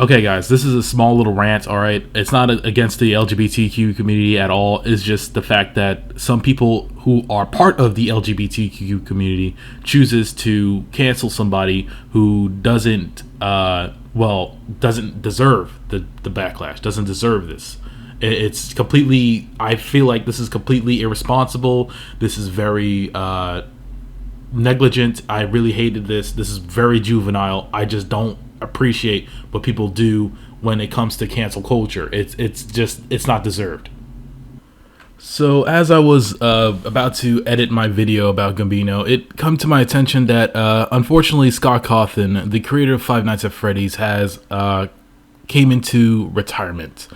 Okay, guys, this is a small little rant, all right? It's not against the LGBTQ community at all. It's just the fact that some people who are part of the LGBTQ community chooses to cancel somebody who doesn't deserve the backlash, doesn't deserve this. It's completely, I feel like this is completely irresponsible. This is very negligent. I really hated this. This is very juvenile. I just don't appreciate what people do when it comes to cancel culture. It's not deserved. So as I was about to edit my video about Gambino, it come to my attention that unfortunately Scott Cawthon, the creator of Five Nights at Freddy's, has came into retirement.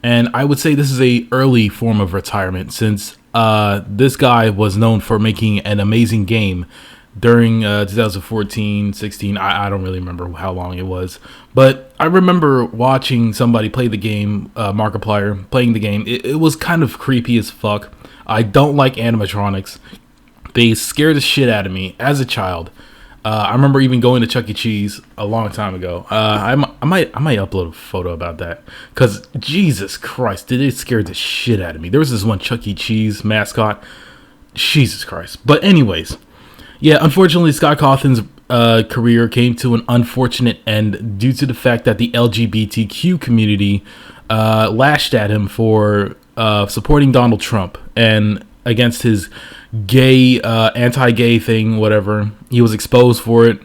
And I would say this is a early form of retirement, since this guy was known for making an amazing game during 2014, 16, I don't really remember how long it was. But I remember watching somebody play the game, Markiplier, playing the game. It was kind of creepy as fuck. I don't like animatronics. They scared the shit out of me as a child. I remember even going to Chuck E. Cheese a long time ago. I might upload a photo about that, because Jesus Christ, did it scare the shit out of me. There was this one Chuck E. Cheese mascot. Jesus Christ. But anyways, yeah, unfortunately, Scott Cawthon's career came to an unfortunate end due to the fact that the LGBTQ community lashed at him for supporting Donald Trump and against his gay, anti-gay thing, whatever. He was exposed for it.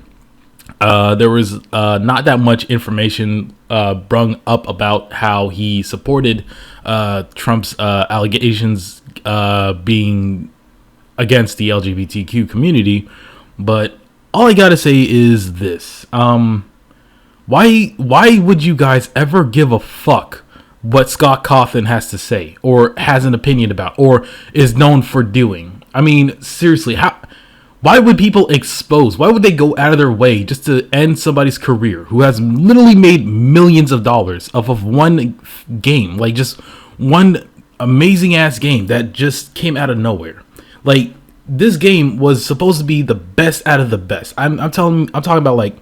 There was not that much information brung up about how he supported Trump's allegations being against the LGBTQ community. But all I gotta say is this: why would you guys ever give a fuck what Scott Cawthon has to say, or has an opinion about, or is known for doing? I mean, seriously, why would people expose? Why would they go out of their way just to end somebody's career who has literally made millions of dollars off of one game, like just one amazing ass game that just came out of nowhere? Like, this game was supposed to be the best out of the best. I'm talking about like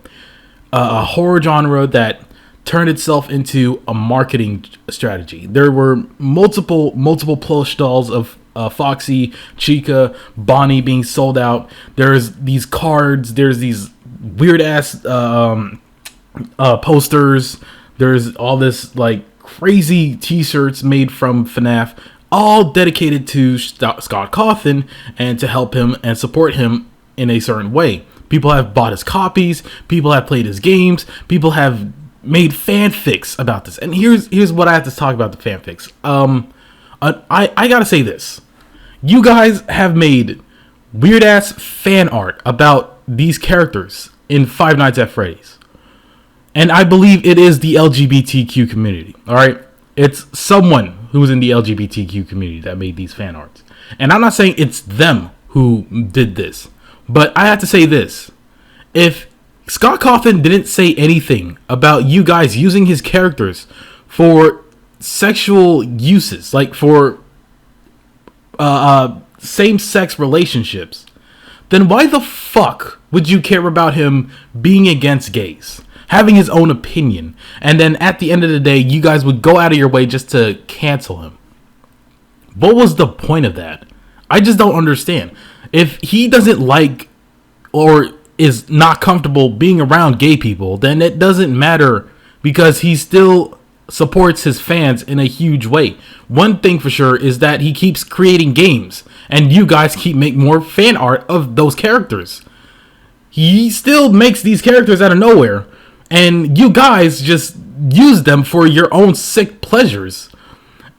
a horror genre that turned itself into a marketing strategy. There were multiple plush dolls of Foxy, Chica, Bonnie being sold out. There's these cards. There's these weird ass posters. There's all this like crazy T-shirts made from FNAF, all dedicated to Scott Cawthon and to help him and support him in a certain way. People have bought his copies. People have played his games. People have made fanfics about this. And here's what I have to talk about the fanfics. I gotta say this. You guys have made weird ass fan art about these characters in Five Nights at Freddy's. And I believe it is the LGBTQ community. Alright? It's someone who's in the LGBTQ community that made these fan arts. And I'm not saying it's them who did this, but I have to say this. If Scott Cawthon didn't say anything about you guys using his characters for sexual uses, like for same-sex relationships, then why the fuck would you care about him being against gays, having his own opinion, and then at the end of the day, you guys would go out of your way just to cancel him? What was the point of that? I just don't understand. If he doesn't like or is not comfortable being around gay people, then it doesn't matter, because he still supports his fans in a huge way. One thing for sure is that he keeps creating games, and you guys keep making more fan art of those characters. He still makes these characters out of nowhere, and you guys just use them for your own sick pleasures.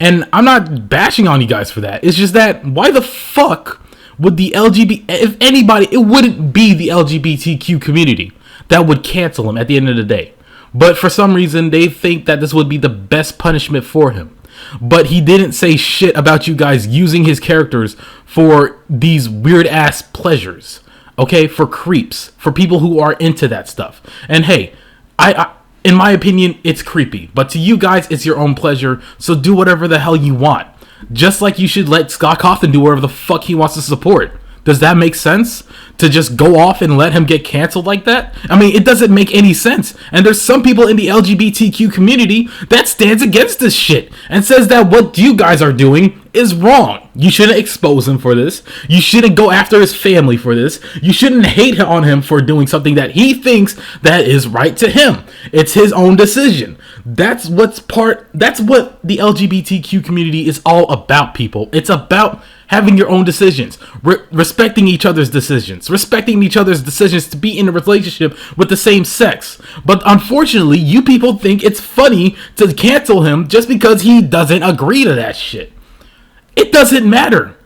And I'm not bashing on you guys for that. It's just that, why the fuck would the if anybody, it wouldn't be the LGBTQ community that would cancel him at the end of the day. But for some reason, they think that this would be the best punishment for him. But he didn't say shit about you guys using his characters for these weird ass pleasures. Okay, for creeps, for people who are into that stuff. And hey, I in my opinion, it's creepy. But to you guys, it's your own pleasure. So do whatever the hell you want. Just like you should let Scott Cawthon do whatever the fuck he wants to support. Does that make sense? To just go off and let him get canceled like that? I mean, it doesn't make any sense. And there's some people in the LGBTQ community that stands against this shit and says that what you guys are doing is wrong. You shouldn't expose him for this. You shouldn't go after his family for this. You shouldn't hate on him for doing something that he thinks that is right to him. It's his own decision. That's what the LGBTQ community is all about, people. It's about having your own decisions, respecting each other's decisions, respecting each other's decisions to be in a relationship with the same sex. But unfortunately, you people think it's funny to cancel him just because he doesn't agree to that shit. It doesn't matter.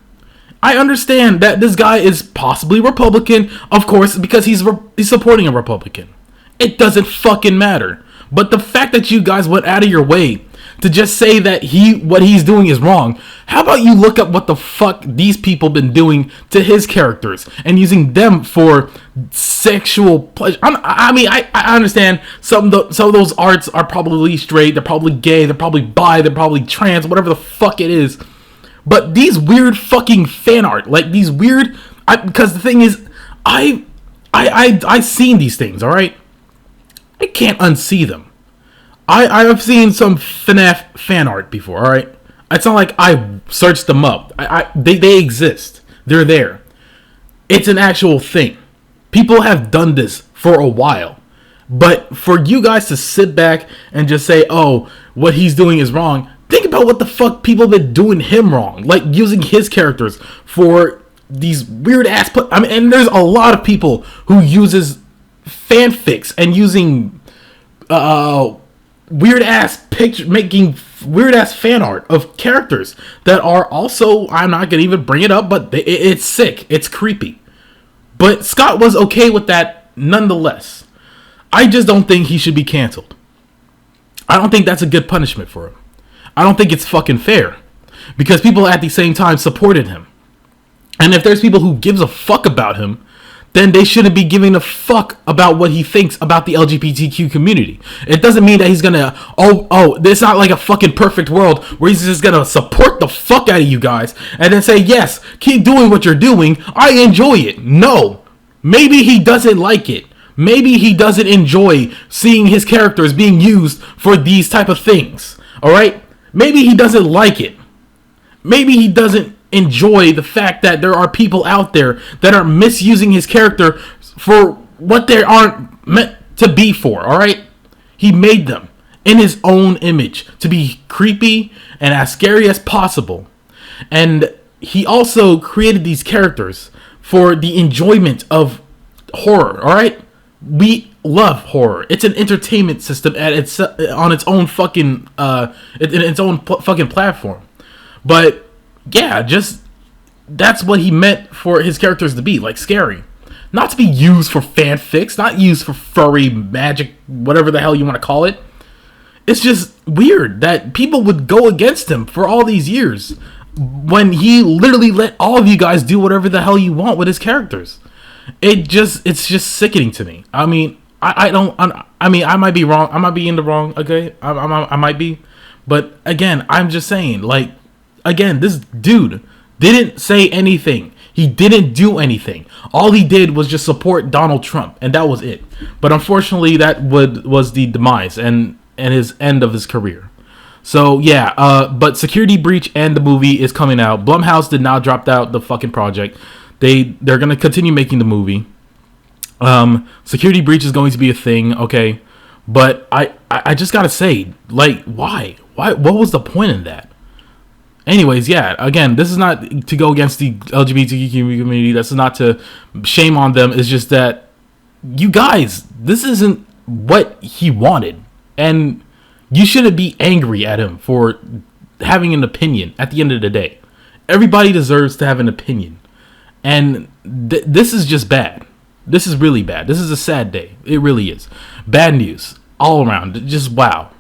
I understand that this guy is possibly Republican, of course, because he's supporting a Republican. It doesn't fucking matter. But the fact that you guys went out of your way to just say that what he's doing is wrong, how about you look up what the fuck these people been doing to his characters and using them for sexual pleasure? I understand some of those arts are probably straight, they're probably gay, they're probably bi, they're probably trans, whatever the fuck it is. But these weird fucking fan art, like these weird, because the thing is, I've seen these things, all right? I can't unsee them. I've seen some FNAF fan art before, all right? It's not like I searched them up. They exist. They're there. It's an actual thing. People have done this for a while. But for you guys to sit back and just say, oh, what he's doing is wrong, think about what the fuck people have been doing him wrong. Like using his characters for these weird ass... and there's a lot of people who uses fanfics and using... weird ass making weird ass fan art of characters that are also, I'm not gonna even bring it up, but it's sick, it's creepy. But Scott was okay with that nonetheless. I just don't think he should be canceled. I don't think that's a good punishment for him. I don't think it's fucking fair, because people at the same time supported him. And if there's people who gives a fuck about him, then they shouldn't be giving a fuck about what he thinks about the LGBTQ community. It doesn't mean that he's gonna, it's not like a fucking perfect world where he's just gonna support the fuck out of you guys and then say, yes, keep doing what you're doing, I enjoy it. No. Maybe he doesn't like it. Maybe he doesn't enjoy seeing his characters being used for these type of things. Alright? Maybe he doesn't like it. Maybe he doesn't enjoy the fact that there are people out there that are misusing his character for what they aren't meant to be for, alright? He made them in his own image to be creepy and as scary as possible. And he also created these characters for the enjoyment of horror, alright? We love horror. It's an entertainment system on its own fucking fucking platform. But yeah, just that's what he meant for his characters to be, like scary. Not to be used for fanfics, not used for furry magic, whatever the hell you want to call it. It's just weird that people would go against him for all these years when he literally let all of you guys do whatever the hell you want with his characters. It's just sickening to me. I mean, I might be wrong. I might be in the wrong. Okay, I might be, but again, I'm just saying, like. Again, this dude didn't say anything. He didn't do anything. All he did was just support Donald Trump, and that was it. But unfortunately, that was the demise and his end of his career. So yeah, but Security Breach and the movie is coming out. Blumhouse did not drop out the fucking project. They're gonna continue making the movie. Security Breach is going to be a thing, okay? But I just gotta say, like, why? What was the point in that? Anyways, yeah, again, this is not to go against the LGBTQ community. This is not to shame on them. It's just that, you guys, this isn't what he wanted. And you shouldn't be angry at him for having an opinion at the end of the day. Everybody deserves to have an opinion. And this is just bad. This is really bad. This is a sad day. It really is. Bad news all around. Just wow.